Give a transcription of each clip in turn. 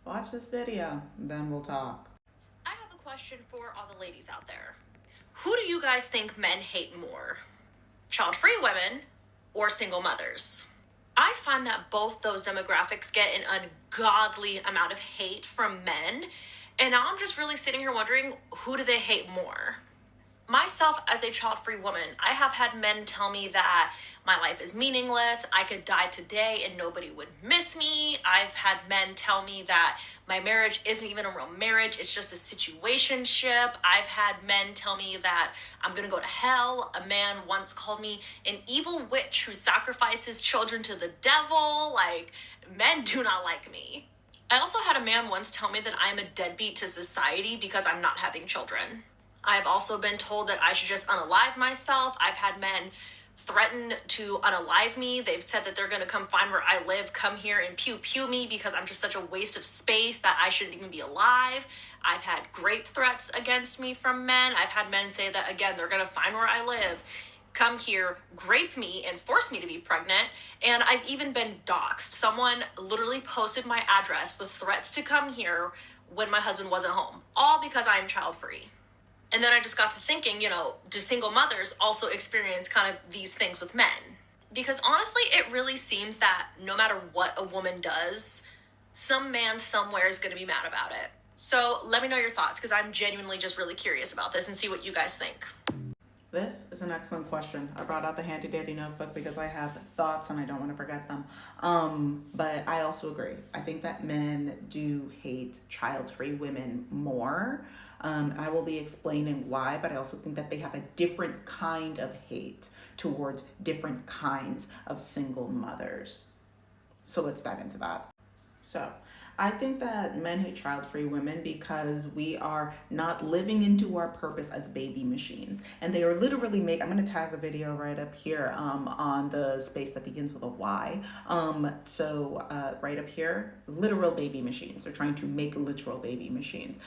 Watch this video, then we'll talk. I have a question for all the ladies out there. Who do you guys think men hate more? Child-free women or single mothers? I find that both those demographics get an ungodly amount of hate from men, and now I'm just really sitting here wondering, who do they hate more? Myself, as a child-free woman, I have had men tell me that my life is meaningless, I could die today and nobody would miss me. I've had men tell me that my marriage isn't even a real marriage, it's just a situationship. I've had men tell me that I'm gonna go to hell. A man once called me an evil witch who sacrifices children to the devil. Like, men do not like me. I also had a man once tell me that I am a deadbeat to society because I'm not having children. I've also been told that I should just unalive myself. I've had men threaten to unalive me. They've said that they're gonna come find where I live, come here and pew pew me because I'm just such a waste of space that I shouldn't even be alive. I've had grape threats against me from men. I've had men say that, again, they're gonna find where I live, come here, grape me, and force me to be pregnant. And I've even been doxxed. Someone literally posted my address with threats to come here when my husband wasn't home, all because I am child free. And then I just got to thinking, do single mothers also experience kind of these things with men? Because honestly, it really seems that no matter what a woman does, some man somewhere is going to be mad about it. So let me know your thoughts, because I'm genuinely just really curious about this and see what you guys think. This is an excellent question. I brought out the handy dandy notebook because I have thoughts and I don't want to forget them. But I also agree. I think that men do hate child-free women more. I will be explaining why, but I also think that they have a different kind of hate towards different kinds of single mothers. So let's dive into that. So, I think that men hate child-free women because we are not living into our purpose as baby machines. And they are literally I'm going to tag the video right up here on the space that begins with a Y. Right up here, literal baby machines. They're trying to make literal baby machines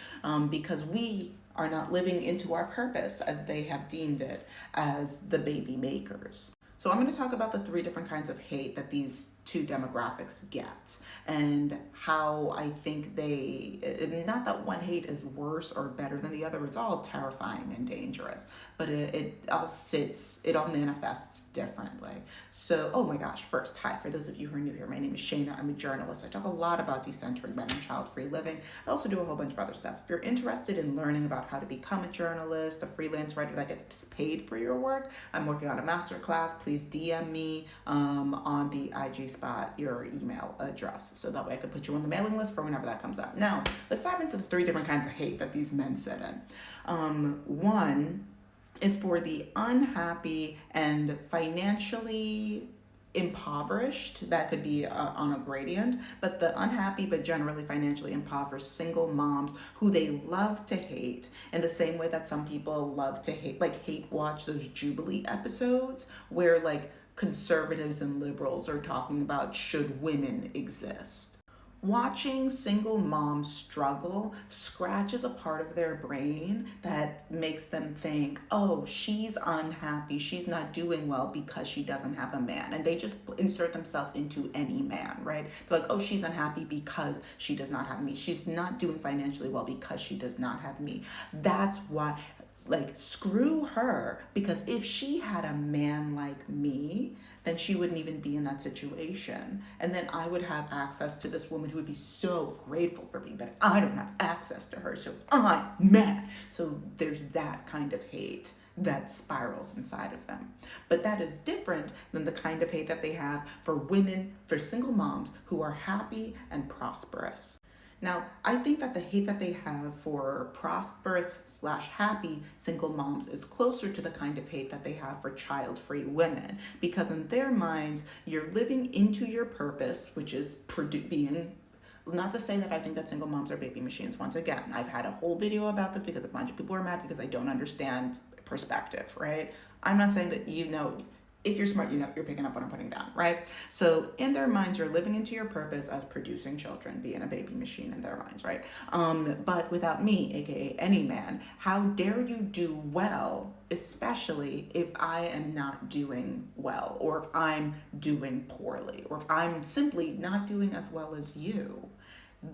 because we are not living into our purpose as they have deemed it as the baby makers. So I'm going to talk about the three different kinds of hate that these two demographics get and how I think not that one hate is worse or better than the other, it's all terrifying and dangerous, but it all manifests differently. So, oh my gosh, first, hi, for those of you who are new here, my name is Shayna, I'm a journalist. I talk a lot about decentering men and child-free living. I also do a whole bunch of other stuff. If you're interested in learning about how to become a journalist, a freelance writer that gets paid for your work, I'm working on a masterclass. Please DM me on the IG spot your email address so that way I can put you on the mailing list for whenever that comes out. Now, let's dive into the three different kinds of hate that these men sit in. One is for the unhappy and financially impoverished. That could be on a gradient, but the unhappy but generally financially impoverished single moms who they love to hate in the same way that some people love to hate watch those Jubilee episodes where conservatives and liberals are talking about should women exist. Watching single moms struggle scratches a part of their brain that makes them think, oh, she's unhappy, she's not doing well because she doesn't have a man. And they just insert themselves into any man, right? They're like, oh, she's unhappy because she does not have me. She's not doing financially well because she does not have me. That's why. Screw her, because if she had a man like me, then she wouldn't even be in that situation. And then I would have access to this woman who would be so grateful for me, but I don't have access to her, so I'm mad. So there's that kind of hate that spirals inside of them. But that is different than the kind of hate that they have for women, for single moms who are happy and prosperous. Now, I think that the hate that they have for prosperous/happy single moms is closer to the kind of hate that they have for child-free women, because in their minds, you're living into your purpose, which is being. Not to say that I think that single moms are baby machines. Once again, I've had a whole video about this because a bunch of people are mad because I don't understand perspective, right? I'm not saying that if you're smart, you're picking up what I'm putting down, right? So in their minds, you're living into your purpose as producing children, being a baby machine in their minds, right? But without me, aka any man, how dare you do well, especially if I am not doing well, or if I'm doing poorly, or if I'm simply not doing as well as you.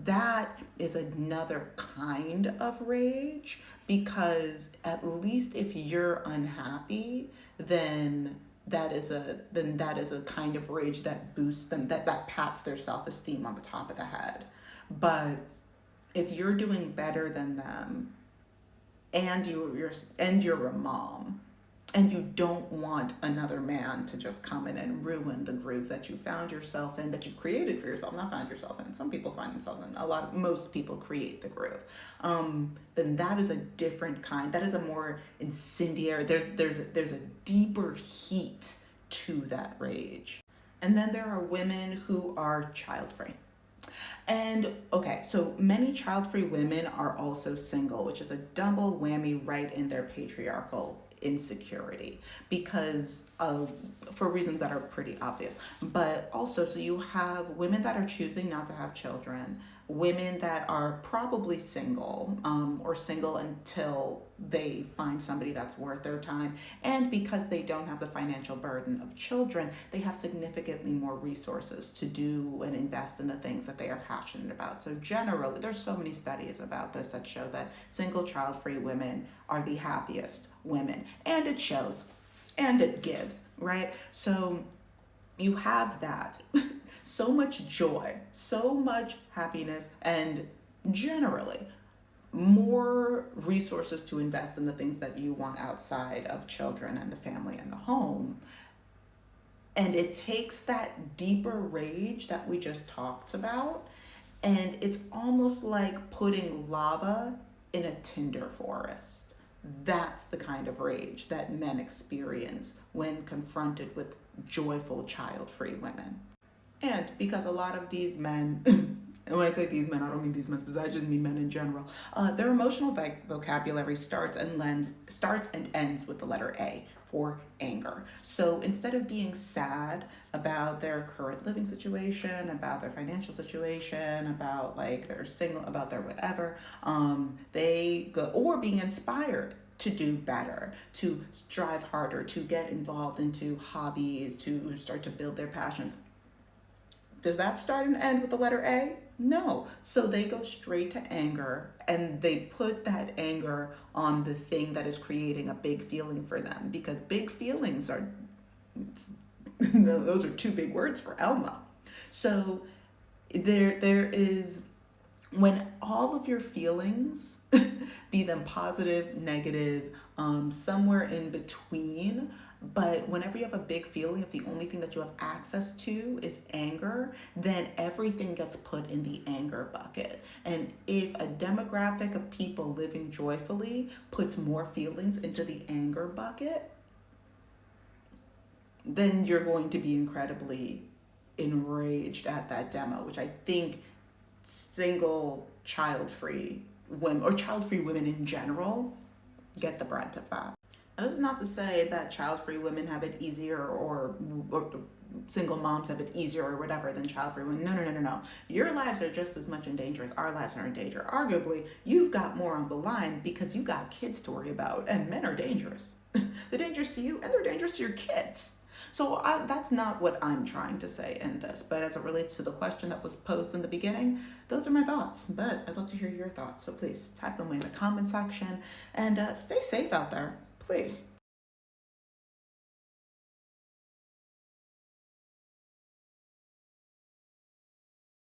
That is another kind of rage, because at least if you're unhappy, then that is a kind of rage that boosts them, that pats their self-esteem on the top of the head. But if you're doing better than them, and you're a mom, and you don't want another man to just come in and ruin the groove that you found yourself in, that you've created for yourself, not found yourself in. Some people find themselves in. Most people create the groove. Then that is a different kind. That is a more incendiary. There's a deeper heat to that rage. And then there are women who are child free. And okay, so many child-free women are also single, which is a double whammy right in their patriarchal insecurity, because for reasons that are pretty obvious. But also, so you have women that are choosing not to have children, women that are probably single, or single until they find somebody that's worth their time. And because they don't have the financial burden of children, they have significantly more resources to do and invest in the things that they are passionate about. So generally, there's so many studies about this that show that single child-free women are the happiest women. And it shows, and it gives, right? So you have that. So much joy, so much happiness, and generally more resources to invest in the things that you want outside of children and the family and the home. And it takes that deeper rage that we just talked about, and it's almost like putting lava in a tinder forest. That's the kind of rage that men experience when confronted with joyful child-free women. And because a lot of these men, and when I say these men, I don't mean these men specifically, I just mean men in general, their emotional vocabulary starts and ends with the letter A, for anger. So instead of being sad about their current living situation, about their financial situation, about like their single, about their whatever, they go, or being inspired to do better, to strive harder, to get involved into hobbies, to start to build their passions. Does that start and end with the letter A? No. So they go straight to anger, and they put that anger on the thing that is creating a big feeling for them, because big feelings are, those are two big words for Elma. So there is, when all of your feelings, be them positive, negative, somewhere in between, but whenever you have a big feeling, if the only thing that you have access to is anger, then everything gets put in the anger bucket. And if a demographic of people living joyfully puts more feelings into the anger bucket, then you're going to be incredibly enraged at that demo, which I think single child-free women, or child-free women in general, get the brunt of that. Now, this is not to say that child-free women have it easier, or single moms have it easier or whatever than child-free women. No. Your lives are just as much in danger as our lives are in danger. Arguably, you've got more on the line because you got kids to worry about, and men are dangerous. They're dangerous to you, and they're dangerous to your kids. So that's not what I'm trying to say in this, but as it relates to the question that was posed in the beginning, those are my thoughts. But I'd love to hear your thoughts, so please type them in the comment section, and stay safe out there, please.